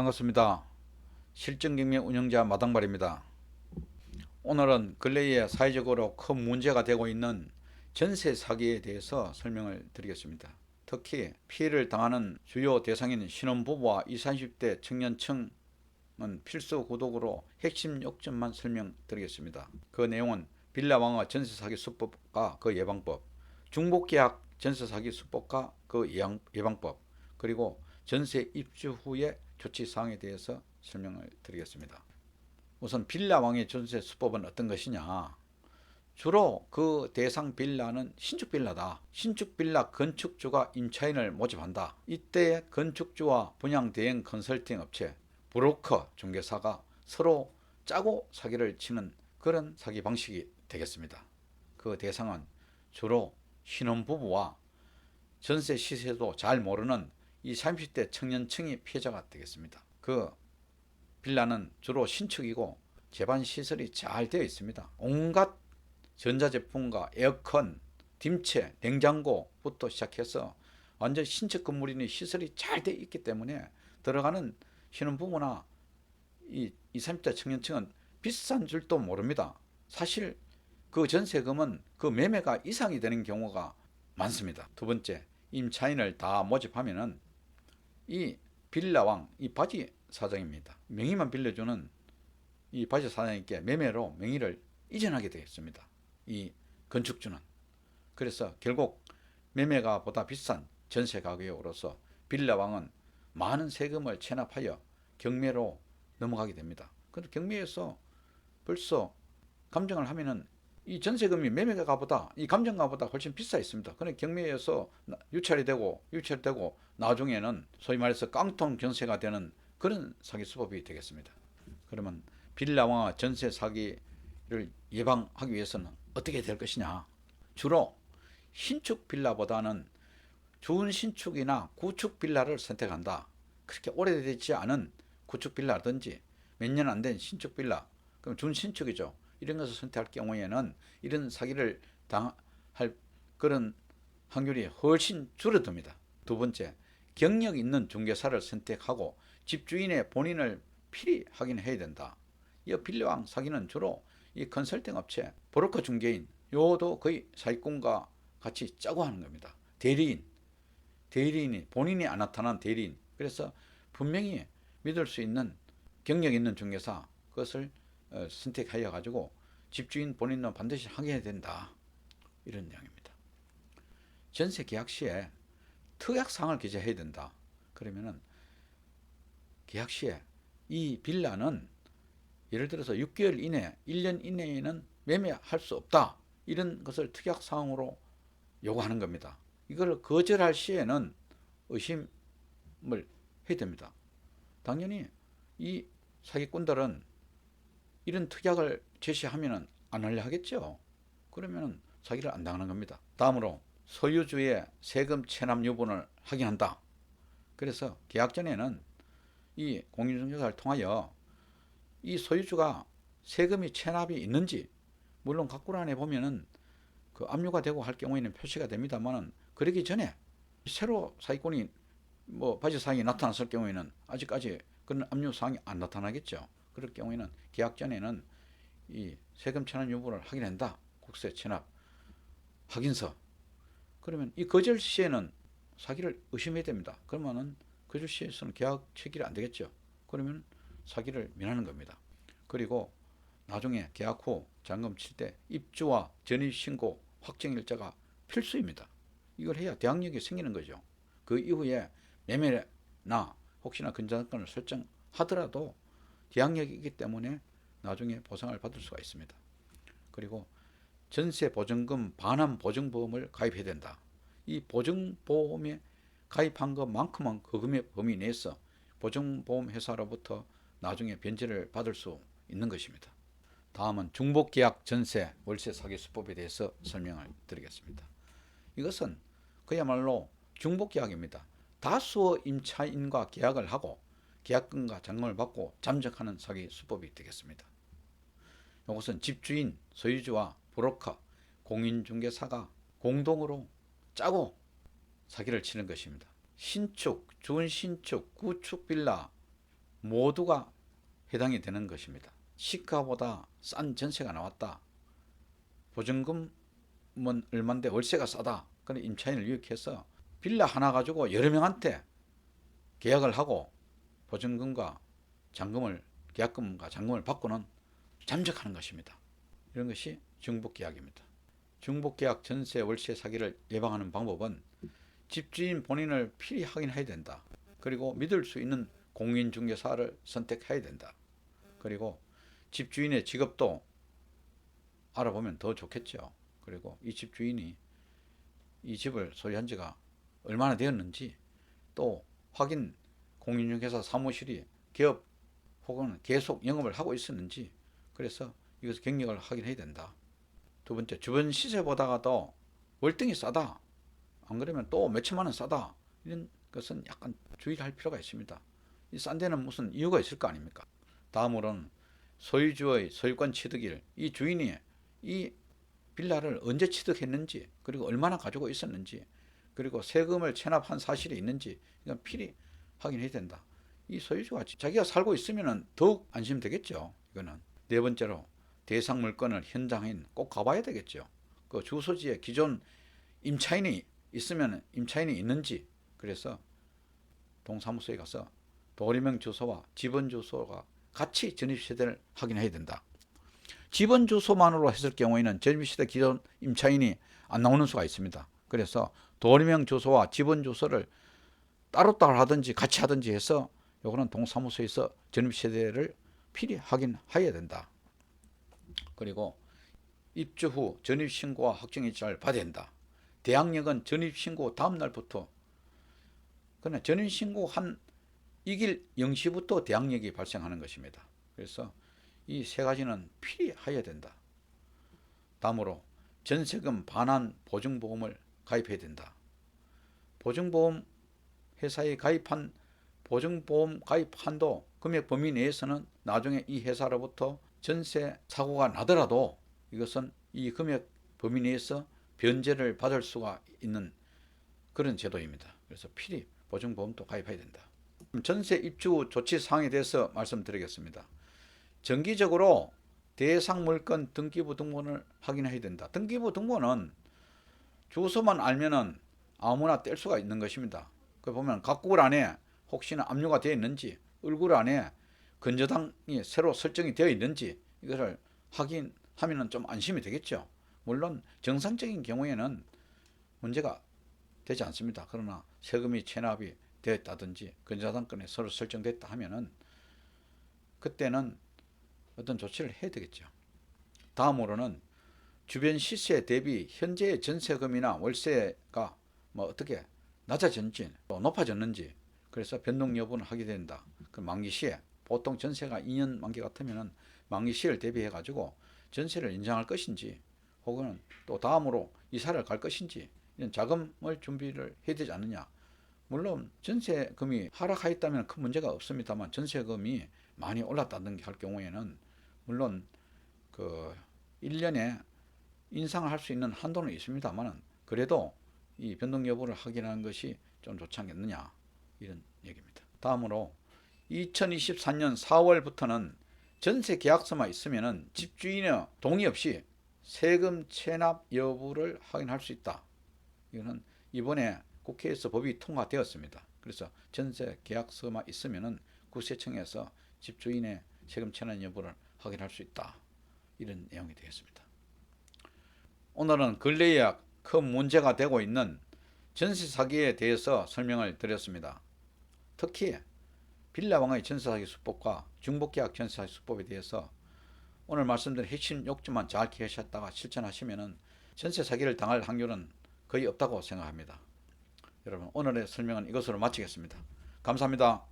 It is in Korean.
반갑습니다. 실전경매 운영자 마당발입니다. 오늘은 근래에 사회적으로 큰 문제가 되고 있는 전세 사기에 대해서 설명을 드리겠습니다. 특히 피해를 당하는 주요 대상인 신혼부부와 20, 30대 청년층은 필수 구독으로 핵심 요점만 설명드리겠습니다. 그 내용은 빌라왕의 전세 사기 수법과 그 예방법, 중복계약 전세 사기 수법과 그 예방법, 그리고 전세 입주 후의 조치사항에 대해서 설명을 드리겠습니다. 우선 빌라왕의 전세 수법은 어떤 것이냐. 주로 그 대상 빌라는 신축 빌라다. 신축 빌라 건축주가 임차인을 모집한다. 이때 건축주와 분양 대행 컨설팅 업체, 브로커, 중개사가 서로 짜고 사기를 치는 그런 사기 방식이 되겠습니다. 그 대상은 주로 신혼부부와 전세 시세도 잘 모르는 20, 30대 청년층이 피해자가 되겠습니다. 그 빌라는 주로 신축이고 제반 시설이 잘 되어 있습니다. 온갖 전자제품과 에어컨, 딤체, 냉장고부터 시작해서 완전 신축 건물이니 시설이 잘 되어 있기 때문에 들어가는 신혼부부나 이 20, 30대 청년층은 비싼 줄도 모릅니다. 사실 그 전세금은 그 매매가 이상이 되는 경우가 많습니다. 두 번째, 임차인을 다 모집하면은 이 빌라왕, 이 바지 사장입니다. 명의만 빌려주는 이 바지 사장님께 매매로 명의를 이전하게 되겠습니다. 이 건축주는. 그래서 결국 매매가 보다 비싼 전세 가격으로서 빌라왕은 많은 세금을 체납하여 경매로 넘어가게 됩니다. 그런데 경매에서 벌써 감정을 하면은 이 전세금이 매매가보다 이 감정가보다 훨씬 비싸 있습니다. 그런데 경매에서 유찰이 되고 나중에는 소위 말해서 깡통 전세가 되는 그런 사기 수법이 되겠습니다. 그러면 빌라와 전세 사기를 예방하기 위해서는 어떻게 될 것이냐. 주로 신축 빌라보다는 좋은 신축이나 구축 빌라를 선택한다. 그렇게 오래되지 않은 구축 빌라든지 몇 년 안 된 신축 빌라, 그럼 준신축이죠. 이런 것을 선택할 경우에는 이런 사기를 당할 그런 확률이 훨씬 줄어듭니다. 두 번째, 경력 있는 중개사를 선택하고 집주인의 본인을 필히 확인해야 된다. 이 빌라왕 사기는 주로 이 컨설팅 업체, 브로커 중개인, 요도 거의 사기꾼과 같이 짜고 하는 겁니다. 대리인이 본인이 안 나타난 대리인. 그래서 분명히 믿을 수 있는 경력 있는 중개사 그것을 선택하여 가지고 집주인 본인은 반드시 확인해야 된다. 이런 내용입니다. 전세 계약 시에 특약사항을 기재해야 된다. 그러면은 계약 시에 이 빌라는 예를 들어서 6개월 이내, 1년 이내에는 매매할 수 없다. 이런 것을 특약사항으로 요구하는 겁니다. 이걸 거절할 시에는 의심을 해야 됩니다. 당연히 이 사기꾼들은 이런 특약을 제시하면 안 하려 하겠죠. 그러면 사기를 안 당하는 겁니다. 다음으로 소유주의 세금 체납 여부를 확인한다. 그래서 계약 전에는 이 공인중개사를 통하여 이 소유주가 세금이 체납이 있는지, 물론 각부란에 보면은 그 압류가 되고 할 경우에는 표시가 됩니다만은 그러기 전에 새로 사기꾼이 바지 사항이 나타났을 경우에는 아직까지 그런 압류 사항이 안 나타나겠죠. 그럴 경우에는 계약 전에는 이 세금 체납 여부를 확인한다. 국세 체납 확인서. 그러면 이 거절 시에는 사기를 의심해야 됩니다. 그러면은 거절 시에서는 계약 체결이 안 되겠죠. 그러면 사기를 면하는 겁니다. 그리고 나중에 계약 후 잔금 칠 때 입주와 전입신고 확정일자가 필수입니다. 이걸 해야 대항력이 생기는 거죠. 그 이후에 매매나 혹시나 근저당권을 설정하더라도 대항력이 있기 때문에 나중에 보상을 받을 수가 있습니다. 그리고 전세 보증금 반환 보증보험을 가입해야 된다. 이 보증보험에 가입한 것만큼은 그 금액 범위 내에서 보증보험 회사로부터 나중에 변제를 받을 수 있는 것입니다. 다음은 중복계약 전세 월세 사기 수법에 대해서 설명을 드리겠습니다. 이것은 그야말로 중복계약입니다. 다수의 임차인과 계약을 하고 계약금과 잔금을 받고 잠적하는 사기 수법이 되겠습니다. 이것은 집주인, 소유주와 브로커, 공인중개사가 공동으로 짜고 사기를 치는 것입니다. 신축, 준신축, 구축 빌라 모두가 해당이 되는 것입니다. 시가보다 싼 전세가 나왔다. 보증금은 얼마인데 월세가 싸다. 그런 임차인을 유혹해서 빌라 하나 가지고 여러 명한테 계약을 하고 보증금과 잔금을 계약금과 잔금을 받고는 잠적하는 것입니다. 이런 것이 중복계약입니다. 중복계약 전세 월세 사기를 예방하는 방법은 집주인 본인을 필히 확인해야 된다. 그리고 믿을 수 있는 공인중개사를 선택해야 된다. 그리고 집주인의 직업도 알아보면 더 좋겠죠. 그리고 이 집주인이 이 집을 소유한 지가 얼마나 되었는지, 또 확인 공인중개사 사무실이 개업 혹은 계속 영업을 하고 있었는지, 그래서 이것을 경력을 확인해야 된다. 두 번째, 주변 시세보다도 월등히 싸다. 안 그러면 또 몇천만 원 싸다. 이런 것은 약간 주의를 할 필요가 있습니다. 이 싼 데는 무슨 이유가 있을 거 아닙니까? 다음으로는 소유주의 소유권 취득일, 이 주인이 이 빌라를 언제 취득했는지, 그리고 얼마나 가지고 있었는지, 그리고 세금을 체납한 사실이 있는지, 이건 필히 확인해야 된다. 이 소유주가 자기가 살고 있으면 더욱 안심되겠죠. 이거는. 네 번째로 대상 물건을 현장인 꼭 가봐야 되겠죠. 그 주소지에 기존 임차인이 있으면 임차인이 있는지, 그래서 동사무소에 가서 도리명 주소와 집원 주소가 같이 전입세대를 확인해야 된다. 집원 주소만으로 했을 경우에는 전입세대 기존 임차인이 안 나오는 수가 있습니다. 그래서 도리명 주소와 집원 주소를 따로따로 하든지 같이 하든지 해서 요거는 동사무소에서 전입세대를 필히 확인해야 된다. 그리고 입주 후 전입신고와 확정일자를 받아야 된다. 대항력은 전입신고 다음 날부터, 그러나 전입신고 한 이길 0시부터 대항력이 발생하는 것입니다. 그래서 이 세 가지는 필히 해야 된다. 다음으로 전세금 반환 보증보험을 가입해야 된다. 보증보험 회사에 가입한 보증보험 가입 한도 금액 범위 내에서는 나중에 이 회사로부터 전세 사고가 나더라도 이것은 이 금액 범위 내에서 변제를 받을 수가 있는 그런 제도입니다. 그래서 필히 보증보험도 가입해야 된다. 전세 입주 조치 사항에 대해서 말씀드리겠습니다. 정기적으로 대상 물건 등기부 등본을 확인해야 된다. 등기부 등본은 주소만 알면은 아무나 뗄 수가 있는 것입니다. 그 보면 각국을 안에 혹시나 압류가 되어 있는지, 얼굴 안에 건조당이 새로 설정이 되어 있는지 이것을 확인하면 좀 안심이 되겠죠. 물론 정상적인 경우에는 문제가 되지 않습니다. 그러나 세금이 체납이 되었다든지 건조당권에 새로 설정됐다 하면은 그때는 어떤 조치를 해야 되겠죠. 다음으로는 주변 시세 대비 현재의 전세금이나 월세가 어떻게 낮아졌는지 또 높아졌는지, 그래서 변동 여부는 하게 된다. 그 만기 시에 보통 전세가 2년 만기 같으면 만기 시를 대비해 가지고 전세를 인정할 것인지, 혹은 또 다음으로 이사를 갈 것인지, 이런 자금을 준비를 해야 되지 않느냐. 물론 전세금이 하락하였다면 큰 문제가 없습니다만, 전세금이 많이 올랐다든지 할 경우에는 물론 그 1년에 인상을 할 수 있는 한도는 있습니다만, 그래도 이 변동 여부를 확인하는 것이 좀 좋지 않겠느냐, 이런 얘기입니다. 다음으로 2024년 4월부터는 전세 계약서만 있으면 집주인의 동의 없이 세금 체납 여부를 확인할 수 있다. 이거는 이번에 국회에서 법이 통과되었습니다. 그래서 전세 계약서만 있으면 국세청에서 집주인의 세금 체납 여부를 확인할 수 있다. 이런 내용이 되겠습니다. 오늘은 근래에 큰 문제가 되고 있는 전세 사기에 대해서 설명을 드렸습니다. 특히 빌라왕의 전세 사기 수법과 중복계약 전세 사기 수법에 대해서 오늘 말씀드린 핵심 요점만 잘 기억하셨다가 실천하시면 전세 사기를 당할 확률은 거의 없다고 생각합니다. 여러분, 오늘의 설명은 이것으로 마치겠습니다. 감사합니다.